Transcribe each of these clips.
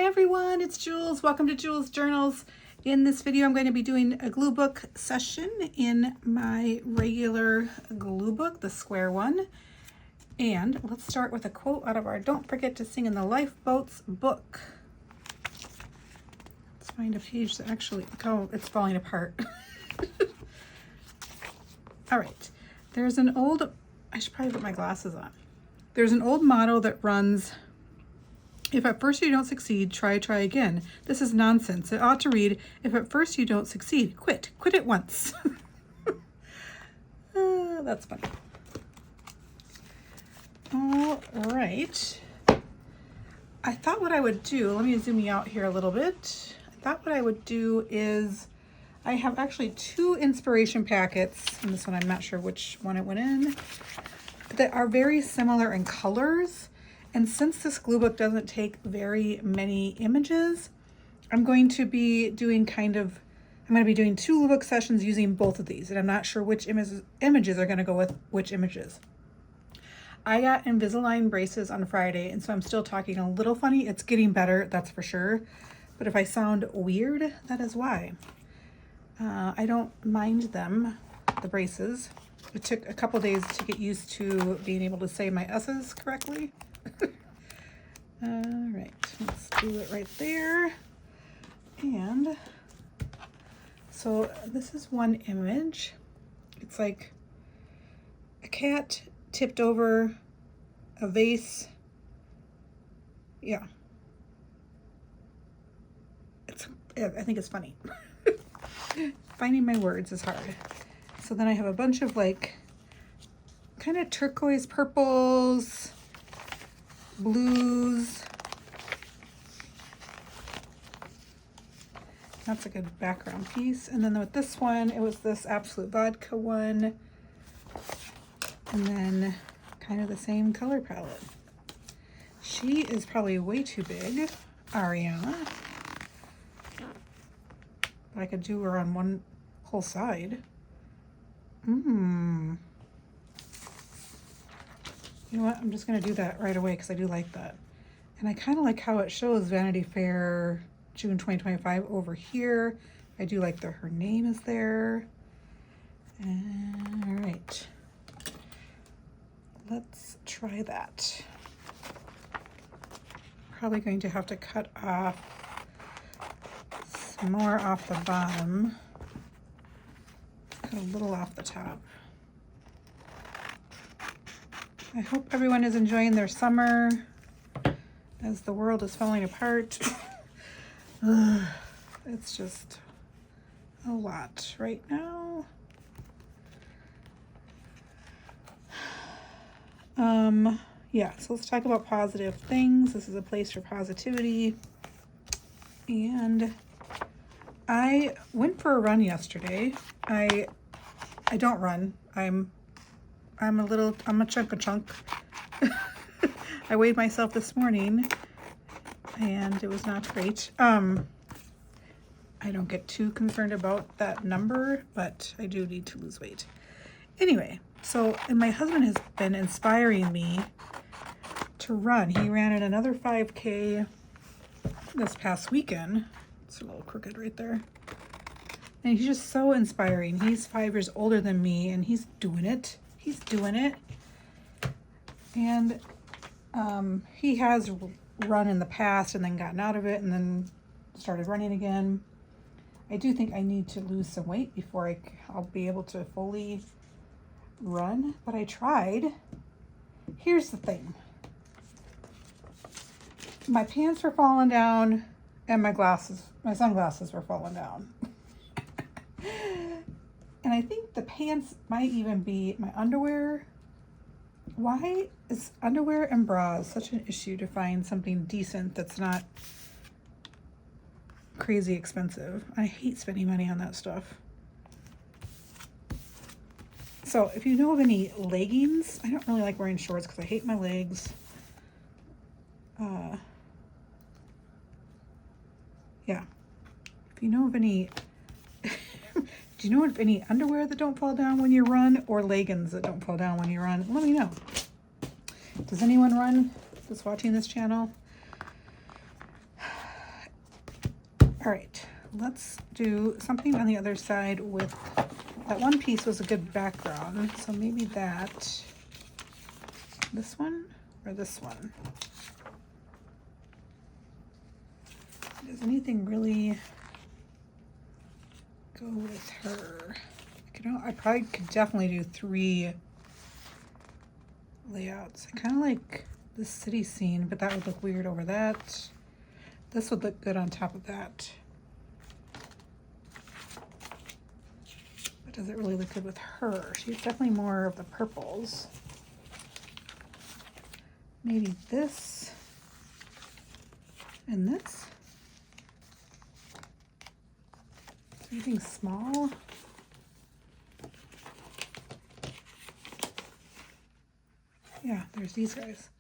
everyone, it's Jules. Welcome to Jules Journals. In this video, I'm going to be doing a glue book session in my regular glue book, the square one. And let's start with a quote out of our Don't Forget to Sing in the Lifeboats book. Let's find a page that actually, oh, it's falling apart. All right, there's an old, I should probably put my glasses on. There's an old motto that runs, if at first you don't succeed, try again. This is nonsense. It ought to read, if at first you don't succeed, quit at once. That's funny. All right. I thought what I would do, let me zoom you out here a little bit. I thought what I would do is, I have actually two inspiration packets, and this one I'm not sure which one it went in, that are very similar in colors. And since this glue book doesn't take very many images, I'm going to be doing two glue book sessions using both of these. And I'm not sure which images are going to go with which images. I got Invisalign braces on Friday, and so I'm still talking a little funny. It's getting better, that's for sure. But if I sound weird, that is why. I don't mind them, the braces. It took a couple days to get used to being able to say my S's correctly. All right, let's do it right there. And so this is one image. It's like a cat tipped over a vase. Yeah. I think it's funny. Finding my words is hard. So then I have a bunch of like kind of turquoise purples, blues. That's a good background piece. And then with this one, it was this Absolute Vodka one. And then kind of the same color palette. She is probably way too big, Ariana. But I could do her on one whole side. You know what? I'm just going to do that right away because I do like that. And I kind of like how it shows Vanity Fair June 2025 over here. I do like that her name is there. All right. Let's try that. Probably going to have to cut off some more off the bottom. Cut a little off the top. I hope everyone is enjoying their summer as the world is falling apart. It's just a lot right now. Yeah, so let's talk about positive things. This is a place for positivity. And I went for a run yesterday. I don't run. I'm a chunk. I weighed myself this morning and it was not great. I don't get too concerned about that number, but I do need to lose weight. Anyway, and my husband has been inspiring me to run. He ran at another 5K this past weekend. It's a little crooked right there. And he's just so inspiring. He's 5 years older than me and he's doing it. And he has run in the past and then gotten out of it and then started running again. I do think I need to lose some weight before I'll be able to fully run, but I tried. Here's the thing. My pants were falling down and my sunglasses were falling down. And I think the pants might even be my underwear. Why is underwear and bras such an issue to find something decent that's not crazy expensive? I hate spending money on that stuff. So if you know of any leggings, I don't really like wearing shorts because I hate my legs. Yeah. If you know of any, do you know of any underwear that don't fall down when you run or leggings that don't fall down when you run? Let me know. Does anyone run that's watching this channel? All right, let's do something on the other side with, that one piece was a good background, so maybe that, this one or this one? Does anything really go with her? You know, I probably could definitely do 3 layouts. I kind of like this city scene, but that would look weird over that. This would look good on top of that. But does it really look good with her? She's definitely more of the purples. Maybe this and this. Anything small? Yeah, there's these guys.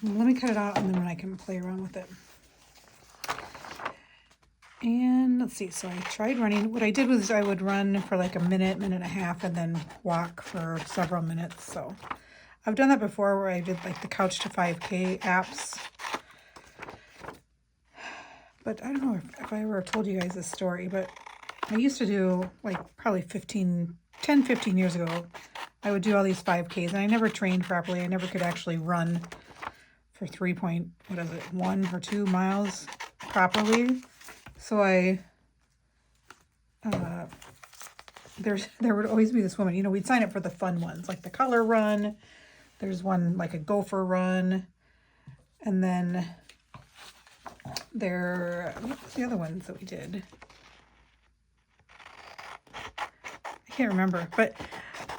Let me cut it out and then I can play around with it. And let's see, so I tried running. What I did was I would run for like a minute, minute and a half, and then walk for several minutes. So I've done that before where I did like the Couch to 5K apps. But I don't know if I ever told you guys this story, but I used to do like probably 10, 15 years ago, I would do all these 5Ks and I never trained properly. I never could actually run for 1 or 2 miles properly. So there would always be this woman, you know, we'd sign up for the fun ones, like the color run. There's one like a gopher run. And then what was the other ones that we did? I can't remember, but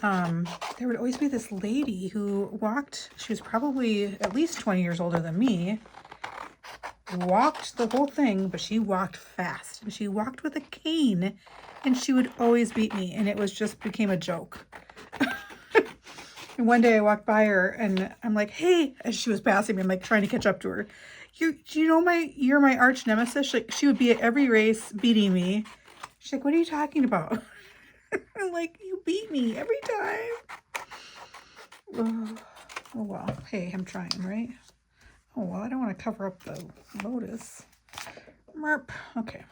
there would always be this lady who walked. She was probably at least 20 years older than me. Walked the whole thing, but she walked fast. And she walked with a cane, and she would always beat me, and it was just became a joke. And one day I walked by her, and I'm like, "Hey!" As she was passing me, I'm like trying to catch up to her. Do you know you're my arch nemesis? Like, she would be at every race beating me. She's like, "What are you talking about?" I'm like, "You beat me every time." Oh well. Hey, I'm trying, right? Oh well, I don't want to cover up the lotus. Merp. Okay.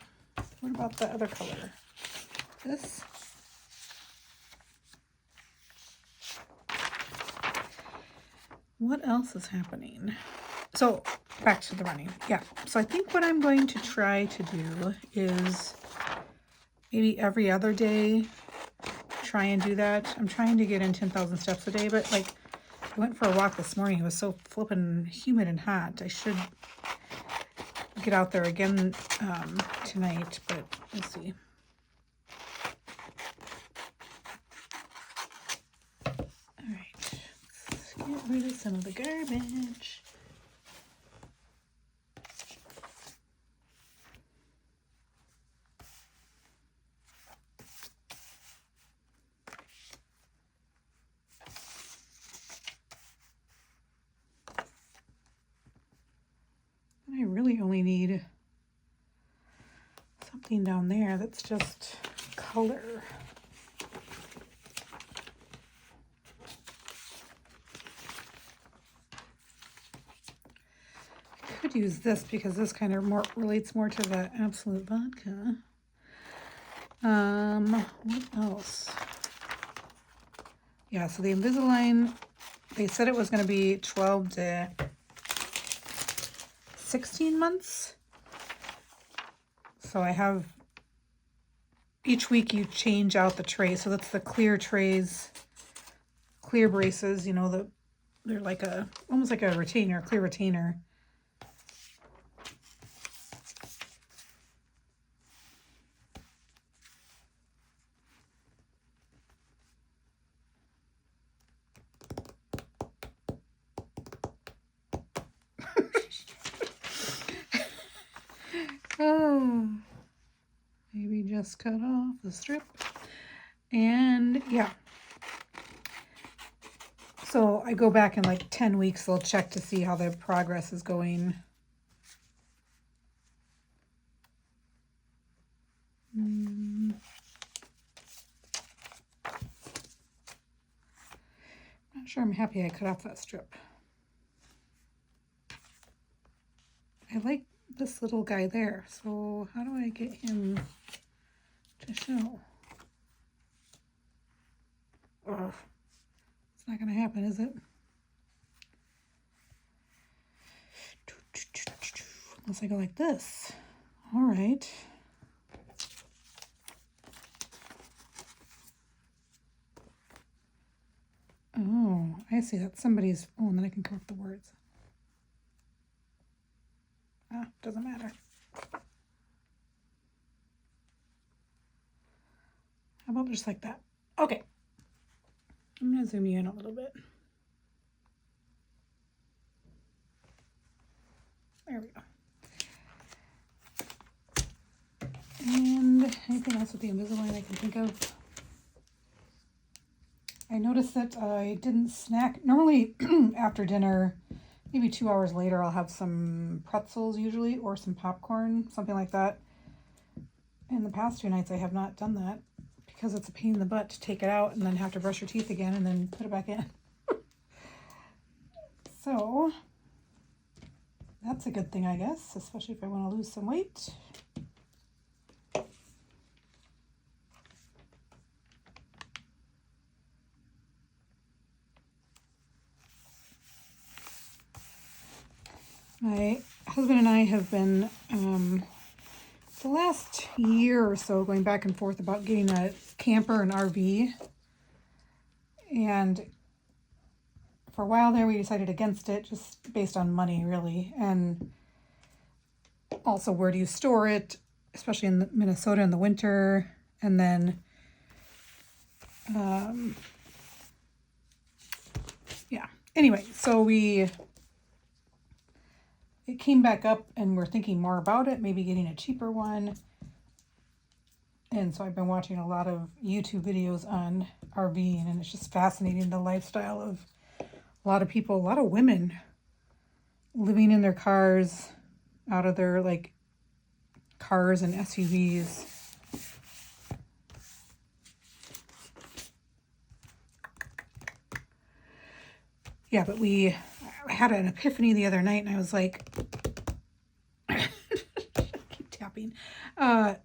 What about the other color? This. What else is happening? So back to the running. Yeah. So I think what I'm going to try to do is maybe every other day try and do that. I'm trying to get in 10,000 steps a day, but like I went for a walk this morning. It was so flippin' humid and hot. I should get out there again tonight, but we'll see. All right, let's get rid of some of the garbage. I really only need something down there that's just color. I could use this because this kind of relates more to the Absolute Vodka. What else? Yeah, so the Invisalign, they said it was going to be 12 to 16 months. So I have, each week you change out the tray. So that's the clear trays, clear braces, you know, they're like almost like a retainer, clear retainer. Oh, maybe just cut off the strip. And yeah, so I go back in like 10 weeks, they'll check to see how the progress is going. Not sure I'm happy I cut off that strip. I like this little guy there. So how do I get him to show? Ugh. It's not going to happen, is it? Unless I go like this. All right. Oh, I see. That's somebody's. Oh, and then I can correct the words. Ah, doesn't matter. How about just like that? Okay. I'm going to zoom you in a little bit. There we go. And anything else with the Invisalign I can think of? I noticed that I didn't snack. Normally after dinner, maybe 2 hours later, I'll have some pretzels usually, or some popcorn, something like that. In the past 2 nights, I have not done that because it's a pain in the butt to take it out and then have to brush your teeth again and then put it back in. So that's a good thing, I guess, especially if I want to lose some weight. My husband and I have been, the last year or so, going back and forth about getting a camper and RV. And for a while there, we decided against it, just based on money, really. And also, where do you store it, especially in Minnesota in the winter? And then, yeah. Anyway, so it came back up and we're thinking more about it, maybe getting a cheaper one. And so I've been watching a lot of YouTube videos on RVing, and it's just fascinating, the lifestyle of a lot of people, a lot of women living in their cars, out of their like cars and SUVs. Yeah, but I had an epiphany the other night, and I was like, I keep tapping. I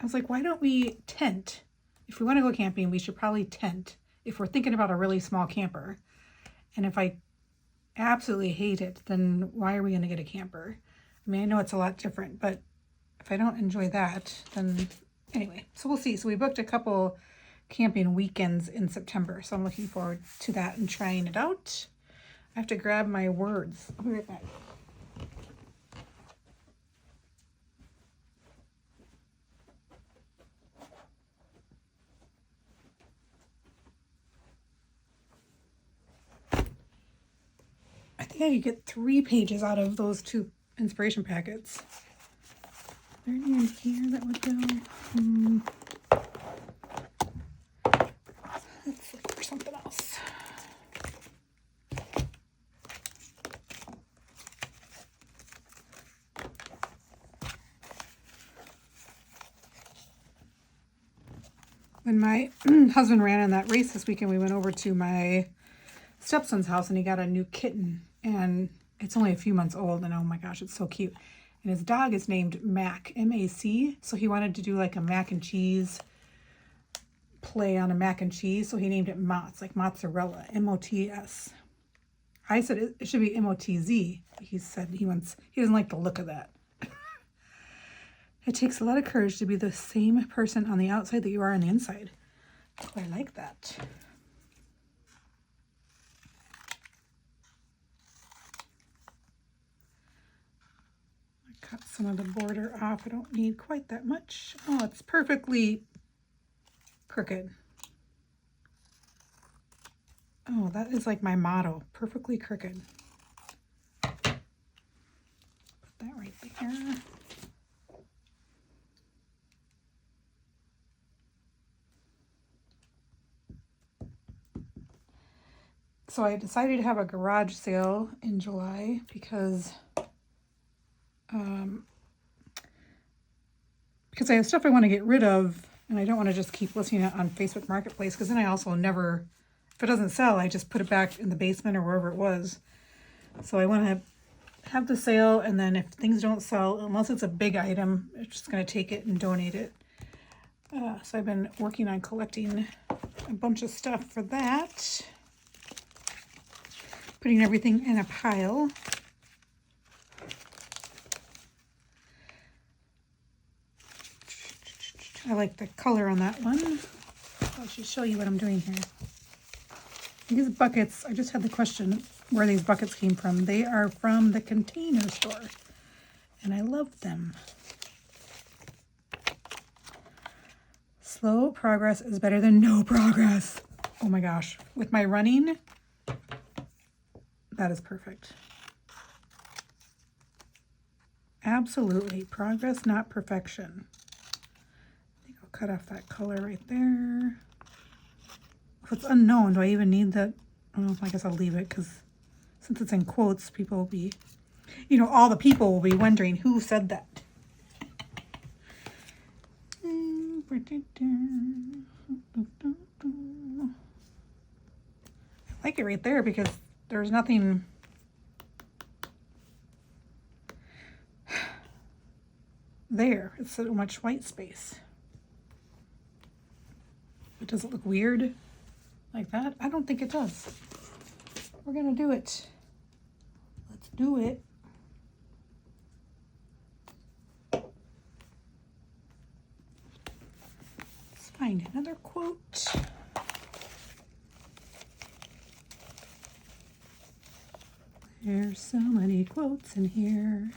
was like, why don't we tent? If we want to go camping, we should probably tent if we're thinking about a really small camper. And if I absolutely hate it, then why are we going to get a camper? I mean, I know it's a lot different, but if I don't enjoy that, then anyway, so we'll see. So we booked a couple camping weekends in September, so I'm looking forward to that and trying it out. I have to grab my words. I'll be right back. I think I could get 3 pages out of those 2 inspiration packets. Is there any in here that would go? Let's look for something else. When my husband ran in that race this weekend, we went over to my stepson's house and he got a new kitten, and it's only a few months old, and oh my gosh, it's so cute. And his dog is named Mac, M-A-C, so he wanted to do like a mac and cheese play on a mac and cheese, so he named it Mott's, like mozzarella, M-O-T-S. I said it should be M-O-T-Z. He said he doesn't like the look of that. It takes a lot of courage to be the same person on the outside that you are on the inside. Oh, I like that. I cut some of the border off. I don't need quite that much. Oh, it's perfectly crooked. Oh, that is like my motto, perfectly crooked. Put that right there. So I decided to have a garage sale in July because I have stuff I want to get rid of, and I don't want to just keep listing it on Facebook Marketplace, because then I also never, if it doesn't sell, I just put it back in the basement or wherever it was. So I want to have the sale, and then if things don't sell, unless it's a big item, it's just going to take it and donate it. So I've been working on collecting a bunch of stuff for that. Putting everything in a pile. I like the color on that one. I should show you what I'm doing here. These buckets, I just had the question where these buckets came from. They are from the Container Store, and I love them. Slow progress is better than no progress. Oh my gosh. With my running, that is perfect. Absolutely. Progress, not perfection. I think I'll cut off that color right there. If it's unknown, do I even need that? Oh, I guess I'll leave it, because since it's in quotes, people will be, you know, all the people will be wondering who said that. I like it right there because there's nothing there. It's so much white space. But does it look weird like that? I don't think it does. We're gonna do it. Let's do it. Let's find another quote. There's so many quotes in here.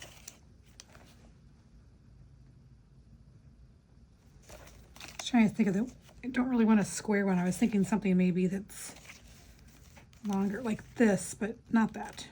Just trying to think of the, I don't really want a square one. I was thinking something maybe that's longer like this, but not that.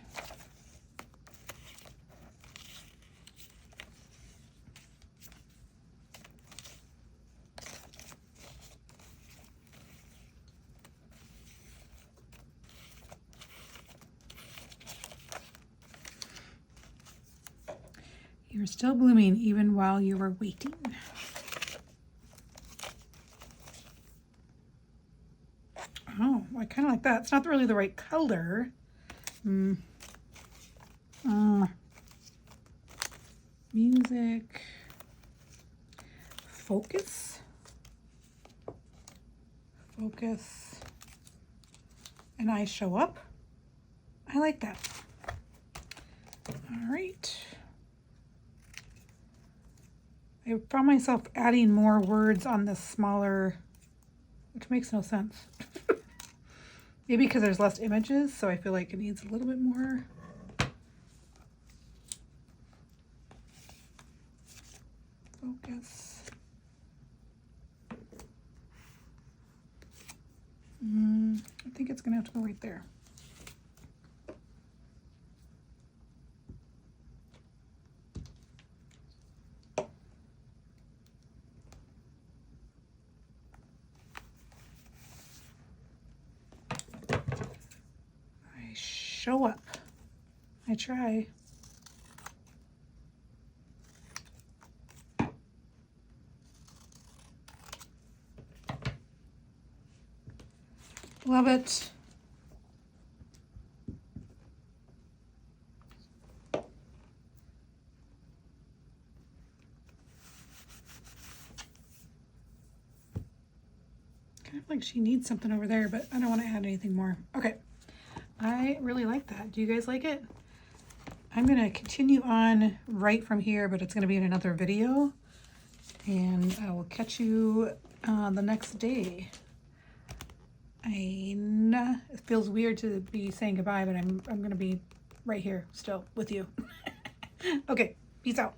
You're still blooming even while you were waiting. Oh, I kind of like that. It's not really the right color. Music. Focus. Focus. And I show up. I like that. All right. I found myself adding more words on this smaller, which makes no sense. Maybe because there's less images, so I feel like it needs a little bit more. Focus. I think it's gonna have to go right there. Show up. I try. Love it. Kind of like she needs something over there, but I don't want to add anything more. Okay. I really like that. Do you guys like it? I'm going to continue on right from here, but it's going to be in another video. And I will catch you the next day. It feels weird to be saying goodbye, but I'm going to be right here still with you. Okay, peace out.